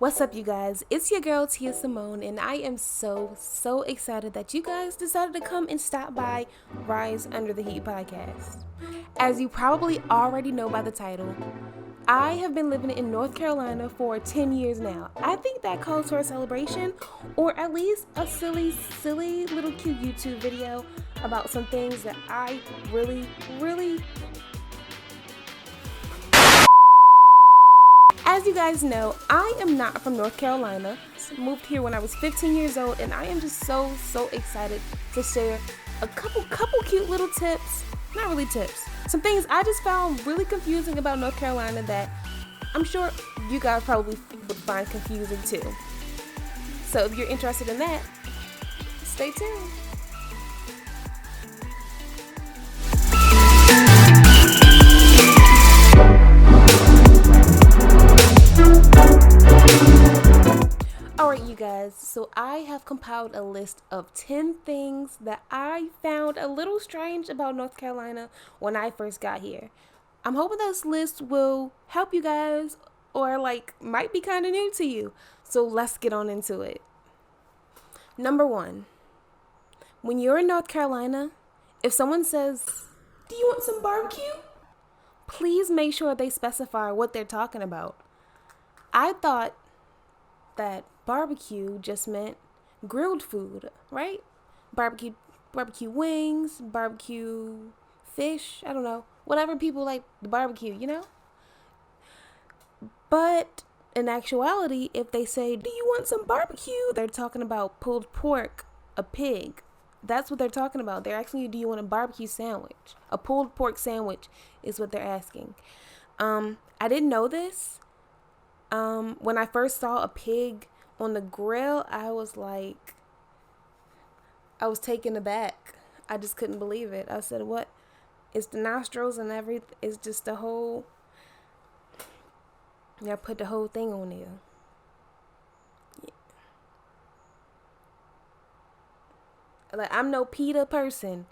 What's up, you guys? It's your girl Tia Simone, and I am so excited that you guys decided to come and stop by Rise Under the Heat podcast. As you probably already know by the title, I have been living in North Carolina for 10 years now. I think that calls for a celebration, or at least a silly little cute YouTube video about some things that I really As you guys know, I am not from North Carolina. I moved here when I was 15 years old, and I am just so excited to share a couple cute little tips. Not really tips. Some things I just found really confusing about North Carolina that I'm sure you guys probably would find confusing too. So if you're interested in that, stay tuned. Alright, you guys, so I have compiled a list of 10 things that I found a little strange about North Carolina when I first got here. I'm hoping this list will help you guys, or might be kind of new to you. So let's get on into it. Number 1, when you're in North Carolina, if someone says, "Do you want some barbecue?" please make sure they specify what they're talking about. I thought that barbecue just meant grilled food, right? Barbecue wings, barbecue fish, I don't know. Whatever people like the barbecue, you know? But in actuality, if they say, "Do you want some barbecue?" they're talking about pulled pork, a pig. That's what they're talking about. They're asking you, "Do you want a barbecue sandwich?" A pulled pork sandwich is what they're asking. I didn't know this. When I first saw a pig on the grill, I was taken aback. I just couldn't believe it. I said, "What? It's the nostrils and everything. It's just the whole, yeah, put the whole thing on there." Yeah. I'm no PETA person,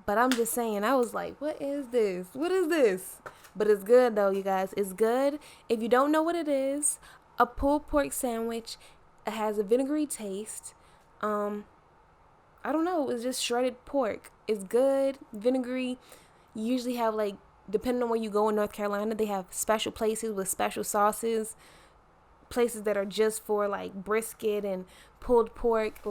but I'm just saying, I was like, "What is this? What is this?" But it's good though, you guys. It's good. If you don't know what it is, a pulled pork sandwich, it has a vinegary taste. I don't know. It's just shredded pork. It's good. Vinegary. You usually have depending on where you go in North Carolina, they have special places with special sauces. Places that are just for brisket and pulled pork.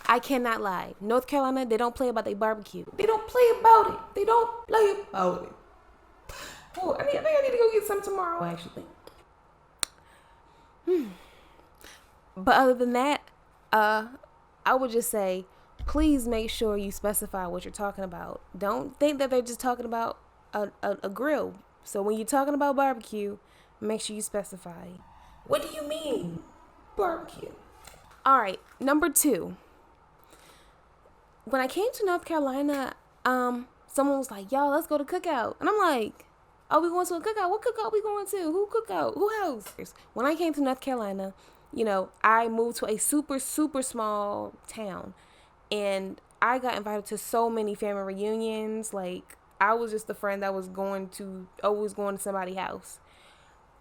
I cannot lie. North Carolina, they don't play about their barbecue. They don't play about it. They don't play about it. Oh, I think I need to go get some tomorrow, actually. But other than that, I would just say, please make sure you specify what you're talking about. Don't think that they're just talking about a grill. So when you're talking about barbecue, make sure you specify. What do you mean, barbecue? All right, number 2. When I came to North Carolina, someone was like, "Yo, let's go to cookout," and I'm like, "Oh, we going to a cookout? What cookout we going to? Who cookout? Who house?" When I came to North Carolina, I moved to a super small town, and I got invited to so many family reunions. I was just the friend that was always going to somebody's house.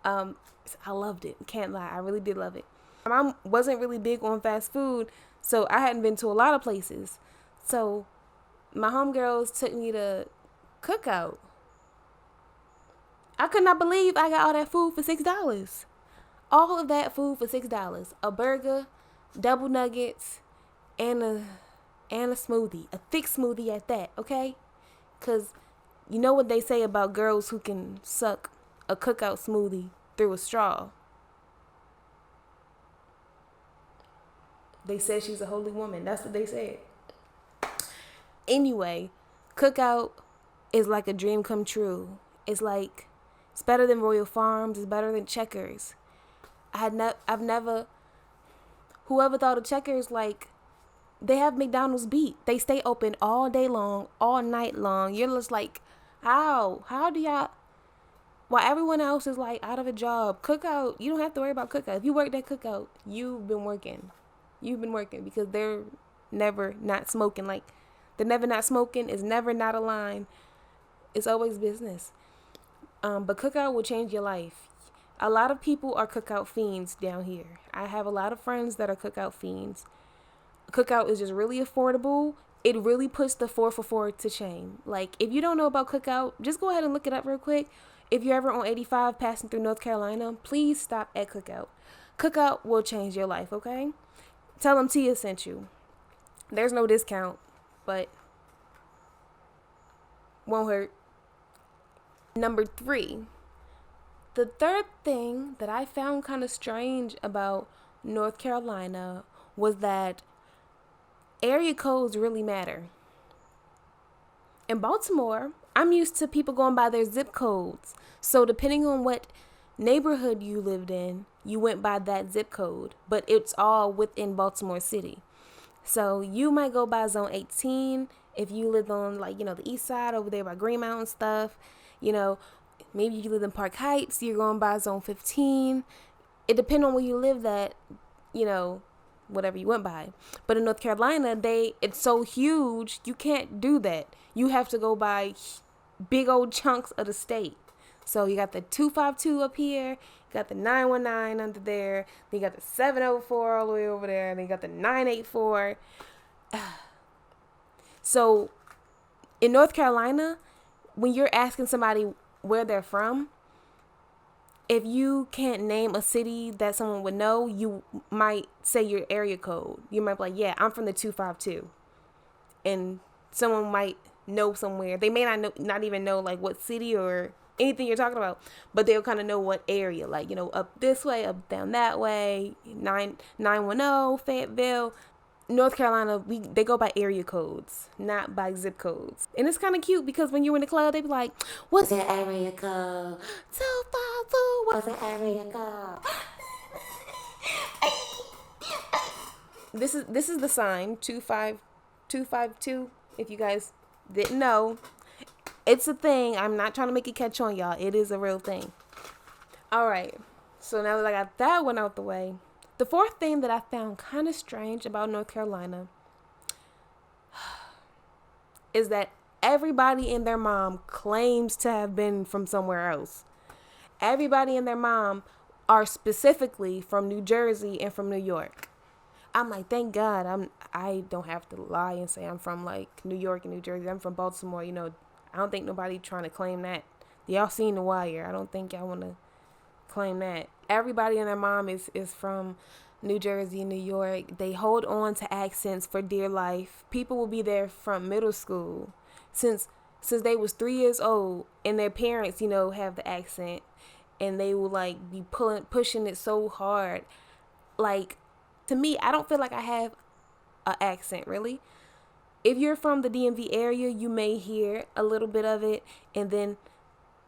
I loved it. Can't lie. I really did love it. My mom wasn't really big on fast food, so I hadn't been to a lot of places. So my homegirls took me to cookout. I could not believe I got all that food for $6. All of that food for $6. A burger, double nuggets, and a smoothie. A thick smoothie at that, okay? Because you know what they say about girls who can suck a cookout smoothie through a straw. They said she's a holy woman. That's what they said. Anyway, cookout is like a dream come true. It's better than Royal Farms. It's better than Checkers. I've never. Whoever thought of Checkers, they have McDonald's beat. They stay open all day long, all night long. You're just like, how do y'all? While everyone else is out of a job, cookout, you don't have to worry about cookout. If you work that cookout, you've been working. You've been working because they're never not smoking. The never not smoking is never not a line. It's always business. But cookout will change your life. A lot of people are cookout fiends down here. I have a lot of friends that are cookout fiends. Cookout is just really affordable. It really puts the 4 for 4 to shame. Like, if you don't know about Cookout, just go ahead and look it up real quick. If you're ever on 85 passing through North Carolina, please stop at Cookout. Cookout will change your life, okay? Tell them Tia sent you. There's no discount, but won't hurt. Number 3. The third thing that I found kind of strange about North Carolina was that area codes really matter. In Baltimore, I'm used to people going by their zip codes. So depending on what neighborhood you lived in, you went by that zip code. But it's all within Baltimore City. So you might go by zone 18 if you live on, like, the east side over there by Greenmount and stuff. Maybe you live in Park Heights, you're going by zone 15. It depends on where you live at, whatever you went by. But in North Carolina, it's so huge, you can't do that. You have to go by big old chunks of the state. So you got the 252 up here, you got the 919 under there, then you got the 704 all the way over there, and then you got the 984. So in North Carolina, when you're asking somebody where they're from, if you can't name a city that someone would know, you might say your area code. You might be like, yeah, I'm from the 252. And someone might know somewhere. They may not even know like what city or anything you're talking about, but they'll kind of know what area, like, up this way, up down that way, 910, Fayetteville. North Carolina, they go by area codes, not by zip codes. And it's kind of cute because when you're in the club, they be like, what's your area code? 252, what's your area code? This is the sign, 252, if you guys didn't know. It's a thing. I'm not trying to make it catch on, y'all. It is a real thing. All right. So now that I got that one out the way, the fourth thing that I found kind of strange about North Carolina is that everybody and their mom claims to have been from somewhere else. Everybody and their mom are specifically from New Jersey and from New York. I'm like, thank God I don't have to lie and say I'm from like New York and New Jersey. I'm from Baltimore. I don't think nobody trying to claim that. Y'all seen The Wire. I don't think y'all want to claim that. Everybody and their mom is from New Jersey and New York. They hold on to accents for dear life. People will be there from middle school since they was 3 years old, and their parents, have the accent, and they will like be pushing it so hard. Like, to me, I don't feel like I have an accent really. If you're from the DMV area, you may hear a little bit of it, and then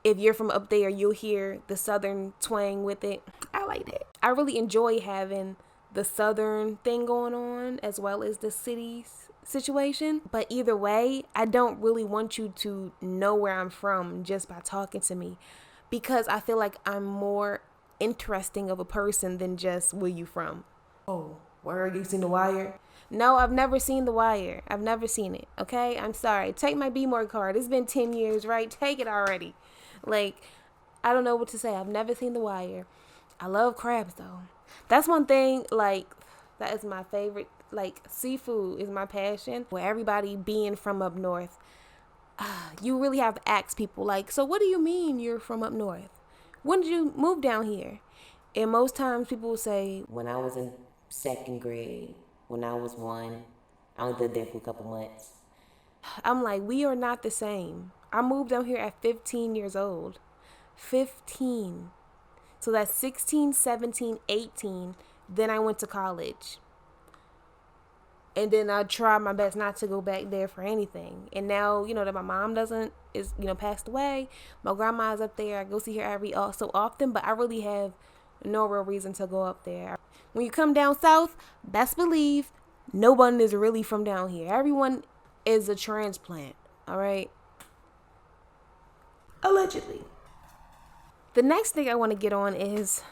if you're from up there, you'll hear the southern twang with it. I like that. I really enjoy having the southern thing going on as well as the city's situation. But either way, I don't really want you to know where I'm from just by talking to me, because I feel like I'm more interesting of a person than just where you from. Oh, where you seen The Wire? No, I've never seen The Wire. I've never seen it. Okay, I'm sorry. Take my B-More card. It's been 10 years, right? Take it already. Like, I don't know what to say. I've never seen The Wire. I love crabs, though. That's one thing, like, that is my favorite. Like, seafood is my passion. Where everybody being from up north, you really have to ask people, like, so what do you mean you're from up north? When did you move down here? And most times people will say, when I was in 2nd grade, when I was 1, I only lived there for a couple months. I'm like, we are not the same. I moved down here at 15 years old. 15. So that's 16, 17, 18. Then I went to college. And then I tried my best not to go back there for anything. And now, that my mom is passed away. My grandma's up there. I go see her so often, but I really have no real reason to go up there. When you come down south, best believe no one is really from down here. Everyone is a transplant, all right? Allegedly. The next thing I want to get on is,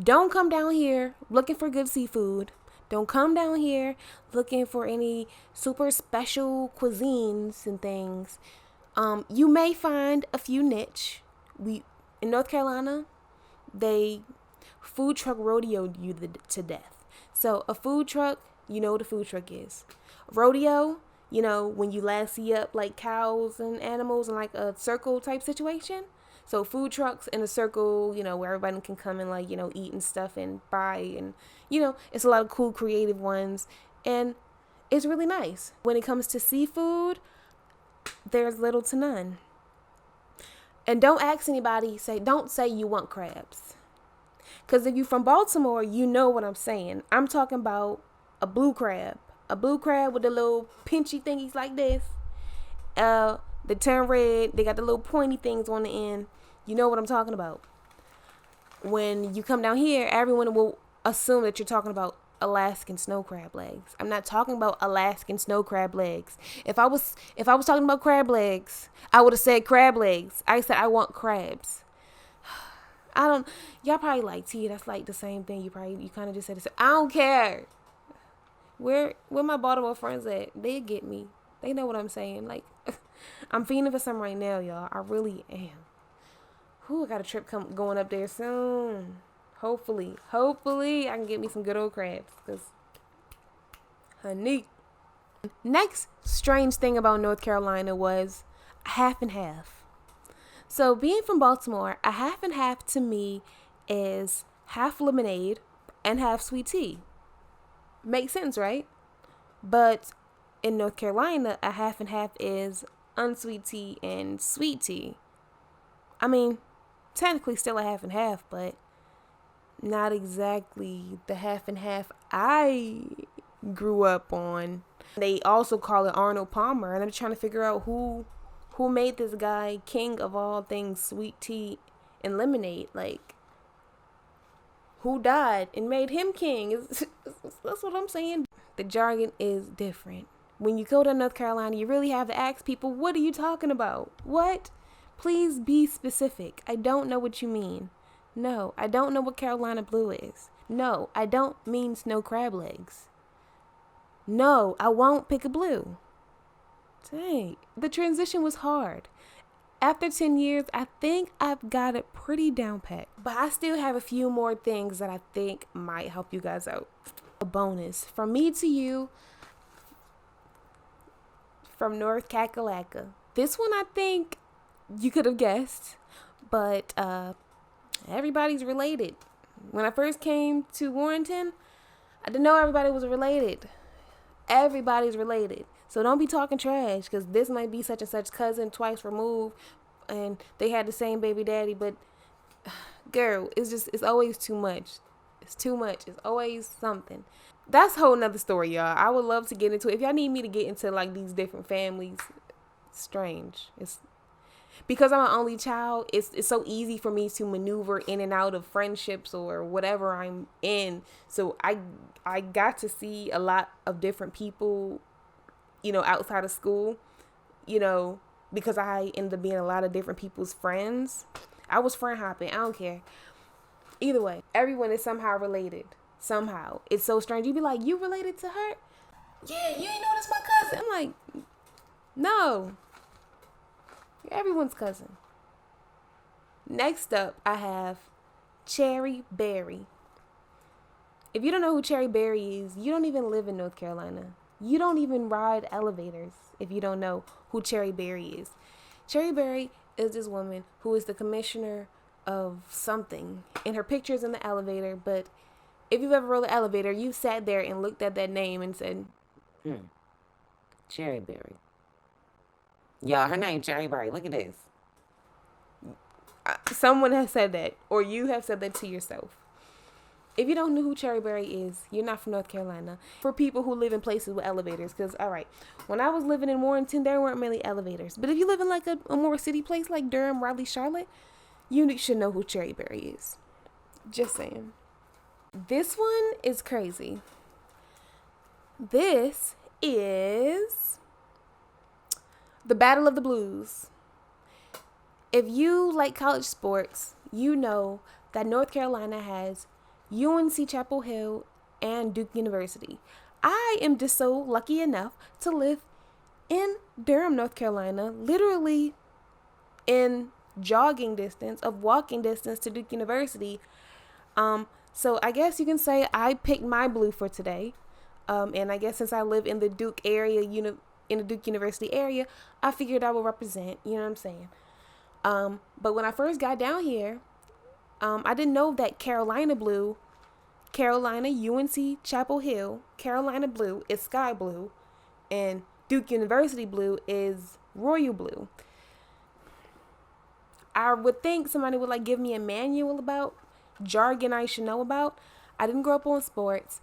don't come down here looking for good seafood. Don't come down here looking for any super special cuisines and things. You may find a few niche. In North Carolina, they food truck rodeoed you to death. So a food truck, you know what a food truck is. Rodeo, you know, when you lassie up like cows and animals in like a circle type situation. So food trucks in a circle, you know, where everybody can come and like, you know, eat and stuff and buy, and, you know, it's a lot of cool creative ones, and it's really nice. When it comes to seafood, there's little to none. And don't ask anybody, don't say you want crabs. Because if you're from Baltimore, you know what I'm saying. I'm talking about a blue crab. A blue crab with the little pinchy thingies like this. They turn red. They got the little pointy things on the end. You know what I'm talking about. When you come down here, everyone will assume that you're talking about Alaskan snow crab legs. I'm not talking about Alaskan snow crab legs. If I was talking about crab legs, I would have said crab legs. I said I want crabs. Y'all probably like, T, that's like the same thing. You kind of just said it. I don't care. Where my Baltimore friends at? They get me. They know what I'm saying. Like, I'm feeling for some right now, y'all. I really am. I got a trip going up there soon. Hopefully, I can get me some good old crabs. Because, honey. Next strange thing about North Carolina was half and half. So being from Baltimore, a half and half to me is half lemonade and half sweet tea. Makes sense, right? But in North Carolina, a half and half is unsweet tea and sweet tea. I mean, technically still a half and half, but not exactly the half and half I grew up on. They also call it Arnold Palmer, and I'm trying to figure out who made this guy king of all things sweet tea and lemonade. Like, who died and made him king? That's what I'm saying. The jargon is different. When you go to North Carolina, you really have to ask people, what are you talking about? What? Please be specific. I don't know what you mean. No, I don't know what Carolina blue is. No, I don't mean snow crab legs. No, I won't pick a blue. Dang, the transition was hard. After 10 years, I think I've got it pretty down pat. But I still have a few more things that I think might help you guys out. A bonus from me to you from North Kakalaka. This one I think you could have guessed, but everybody's related. When I first came to Warrenton, I didn't know everybody was related. Everybody's related. So don't be talking trash, because this might be such and such cousin twice removed and they had the same baby daddy, but girl, it's always too much. It's too much. It's always something. That's a whole nother story, y'all. I would love to get into it. If y'all need me to get into like these different families, it's strange. It's because I'm an only child, it's so easy for me to maneuver in and out of friendships or whatever I'm in. So I got to see a lot of different people, you know, outside of school, you know, because I ended up being a lot of different people's friends. I was friend hopping. I don't care. Either way, everyone is somehow related. Somehow. It's so strange. You be like, you related to her? Yeah, you ain't know that's my cousin. I'm like, no. You're everyone's cousin. Next up, I have Cherry Berry. If you don't know who Cherry Berry is, you don't even live in North Carolina. You don't even ride elevators if you don't know who Cherry Berry is. Cherry Berry is this woman who is the commissioner of something. And her picture's in the elevator, but if you've ever rode the elevator, you've sat there and looked at that name and said, Cherry Berry. Yeah, her name Cherry Berry. Look at this. Someone has said that, or you have said that to yourself. If you don't know who Cherry Berry is, you're not from North Carolina. For people who live in places with elevators, because, all right, when I was living in Warrenton, there weren't many elevators. But if you live in like a more city place like Durham, Raleigh, Charlotte, you should know who Cherry Berry is. Just saying. This one is crazy. This is the Battle of the Blues. If you like college sports, you know that North Carolina has UNC Chapel Hill and Duke University. I am just so lucky enough to live in Durham, North Carolina, literally in jogging distance, of walking distance to Duke University. So I guess you can say I picked my blue for today. And I guess since I live in the Duke area, in the Duke University area, I figured I would represent, you know what I'm saying? But when I first got down here, I didn't know that Carolina blue, Carolina, UNC, Chapel Hill, Carolina blue is sky blue, and Duke University blue is royal blue. I would think somebody would like give me a manual about jargon I should know about. I didn't grow up on sports,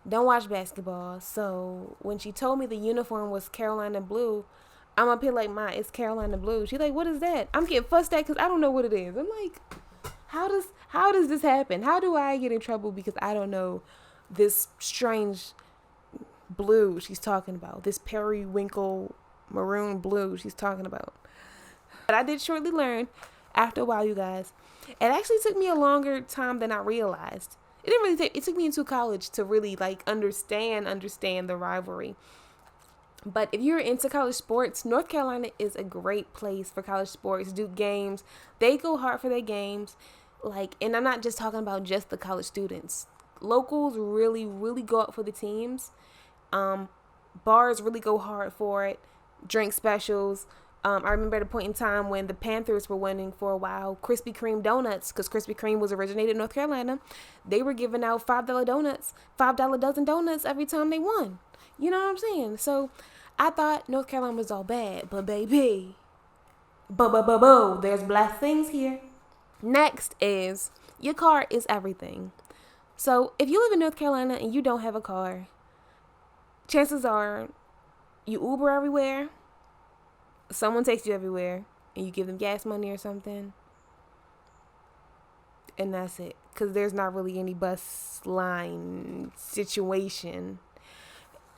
don't watch basketball, so when she told me the uniform was Carolina blue, I'm up here like, Ma, it's Carolina blue. She's like, what is that? I'm getting fussed at because I don't know what it is. I'm like, how does this happen? How do I get in trouble because I don't know this strange blue she's talking about, this periwinkle maroon blue she's talking about? But I did shortly learn after a while, you guys. It actually took me a longer time than I realized. It didn't really take, it took me into college to really like understand the rivalry. But if you're into college sports, North Carolina is a great place for college sports. Duke games, they go hard for their games. Like, and I'm not just talking about just the college students. Locals really, really go out for the teams. Bars really go hard for it. Drink specials. I remember at a point in time when the Panthers were winning for a while, Krispy Kreme donuts, because Krispy Kreme was originated in North Carolina, they were giving out $5 donuts, $5 dozen donuts every time they won. You know what I'm saying? So I thought North Carolina was all bad, but baby, there's black things here. Next is your car is everything. So if you live in North Carolina and you don't have a car, chances are you Uber everywhere. Someone takes you everywhere and you give them gas money or something. And that's it. Because there's not really any bus line situation.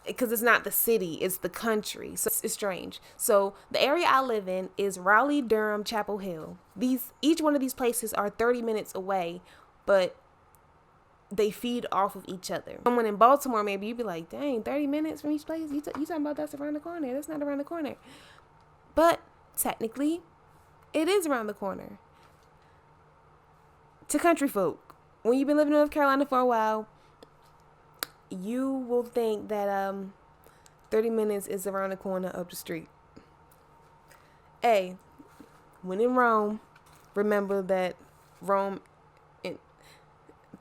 Because it's not the city, it's the country. So it's strange. So the area I live in is Raleigh, Durham, Chapel Hill. Each one of these places are 30 minutes away, but they feed off of each other. Someone in Baltimore, maybe you'd be like, dang, 30 minutes from each place? You talking about that's around the corner. That's not around the corner. But technically, it is around the corner. To country folk, when you've been living in North Carolina for a while, you will think that 30 minutes is around the corner up the street. Hey, when in Rome, remember that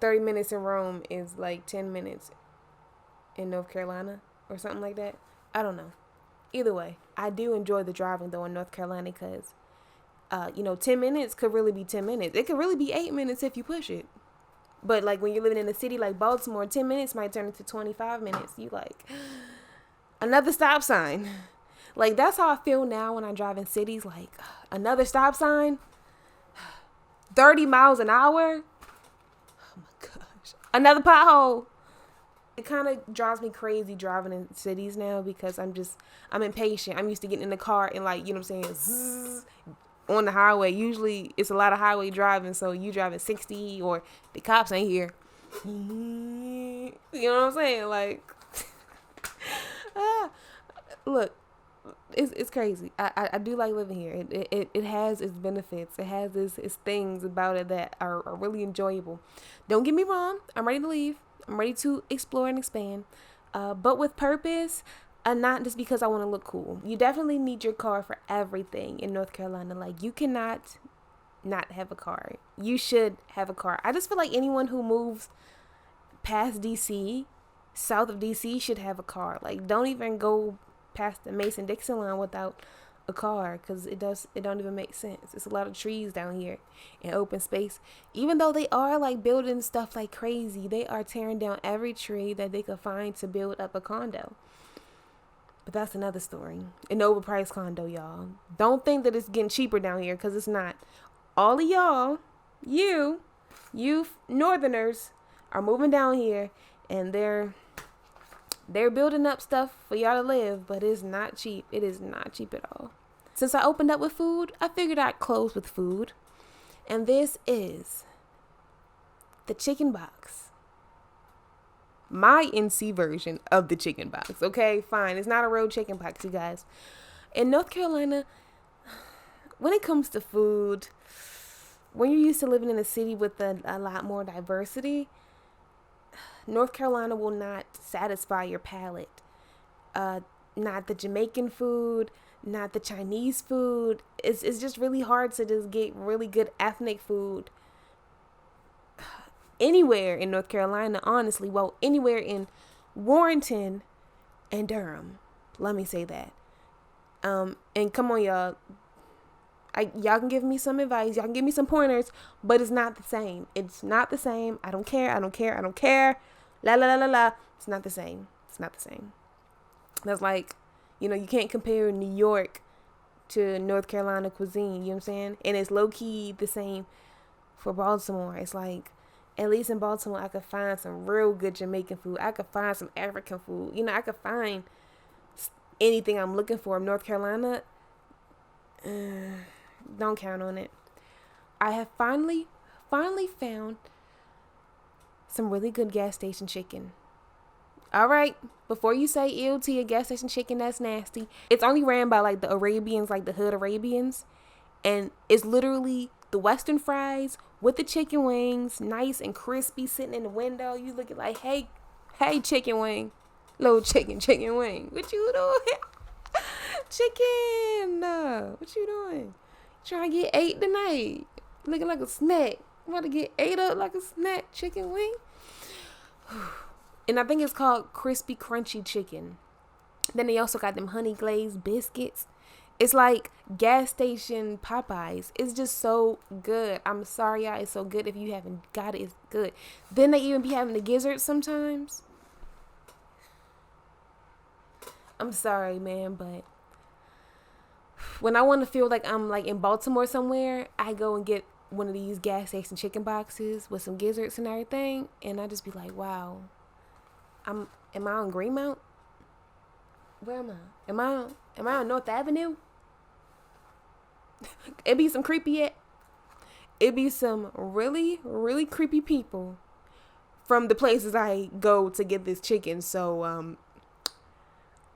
30 minutes in Rome is like 10 minutes in North Carolina or something like that. I don't know. Either way, I do enjoy the driving though in North Carolina because, 10 minutes could really be 10 minutes. It could really be 8 minutes if you push it. But like when you're living in a city like Baltimore, 10 minutes might turn into 25 minutes. You like another stop sign. Like that's how I feel now when I drive in cities. Like another stop sign, 30 miles an hour. Oh my gosh, another pothole. It kind of drives me crazy driving in cities now because I'm impatient. I'm used to getting in the car and like, you know what I'm saying, zzz, on the highway. Usually it's a lot of highway driving, so you driving 60 or the cops ain't here. You know what I'm saying? Like, look, it's crazy. I do like living here. It has its benefits. It has its things about it that are really enjoyable. Don't get me wrong. I'm ready to leave. I'm ready to explore and expand, but with purpose, and not just because I want to look cool. You definitely need your car for everything in North Carolina. Like, you cannot not have a car. You should have a car. I just feel like anyone who moves past DC, south of DC, should have a car. Like, don't even go past the Mason-Dixon line without a car, because it don't even make sense. It's a lot of trees down here and open space. Even though they are like building stuff like crazy, they are tearing down every tree that they could find to build up a condo. But that's another story. An overpriced condo, y'all. Don't think that it's getting cheaper down here, because it's not. All of y'all, you northerners are moving down here, and they're building up stuff for y'all to live, but it's not cheap. It is not cheap at all. Since I opened up with food, I figured I'd close with food. And this is the chicken box. My NC version of the chicken box. Okay, fine. It's not a real chicken box, you guys. In North Carolina, when it comes to food, when you're used to living in a city with a lot more diversity, North Carolina will not satisfy your palate. Not the Jamaican food, not the Chinese food. It's just really hard to just get really good ethnic food anywhere in North Carolina, honestly. Well, anywhere in Warrenton and Durham. Let me say that. And come on, y'all. Y'all can give me some advice. Y'all can give me some pointers, but it's not the same. It's not the same. I don't care. I don't care. I don't care. La la la la la. It's not the same. It's not the same. That's like, you can't compare New York to North Carolina cuisine. You know what I'm saying? And it's low key the same for Baltimore. It's like, at least in Baltimore, I could find some real good Jamaican food. I could find some African food. I could find anything I'm looking for. In North Carolina, don't count on it. I have finally found some really good gas station chicken. All right, before you say ew to your gas station chicken, that's nasty. It's only ran by like the Arabians, like the hood Arabians. And it's literally the Western fries with the chicken wings, nice and crispy, sitting in the window. You looking like, hey, chicken wing, little chicken wing. What you doing? Chicken, what you doing? Trying to get ate tonight? Looking like a snack. Want to get ate up like a snack? Chicken wing. And I think it's called crispy crunchy chicken. Then they also got them honey glazed biscuits. It's like gas station Popeyes. It's just so good. I'm sorry, y'all. It's so good. If you haven't got it, it's good. Then they even be having the gizzards sometimes. I'm sorry, man, but when I want to feel like I'm like in Baltimore somewhere, I go and get one of these gas station chicken boxes with some gizzards and everything, and I just be like, wow. Am I on Greenmount? Where am I? Am I on North Avenue? It be some creepy It be some really, really creepy people from the places I go to get this chicken. So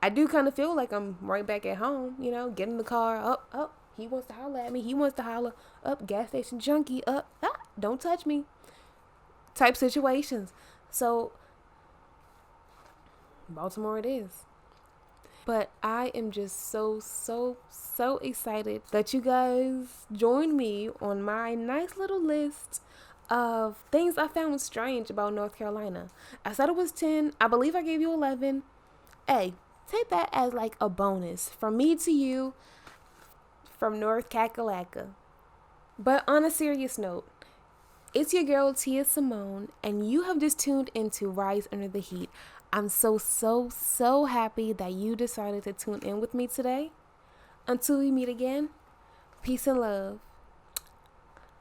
I do kind of feel like I'm right back at home, get in the car, up, he wants to holler at me, he wants to holler, up, gas station junkie, up, don't touch me, type situations. So Baltimore it is. But I am just so excited that you guys joined me on my nice little list of things I found strange about North Carolina. I said it was 10. I believe I gave you 11. Hey, take that as like a bonus from me to you from North Kakalaka. But on a serious note, it's your girl Tia Simone, and you have just tuned into Rise Under the Heat. I'm so happy that you decided to tune in with me today. Until we meet again, peace and love.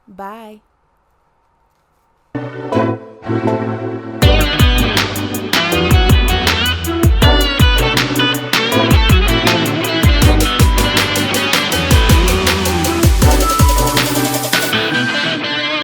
Bye.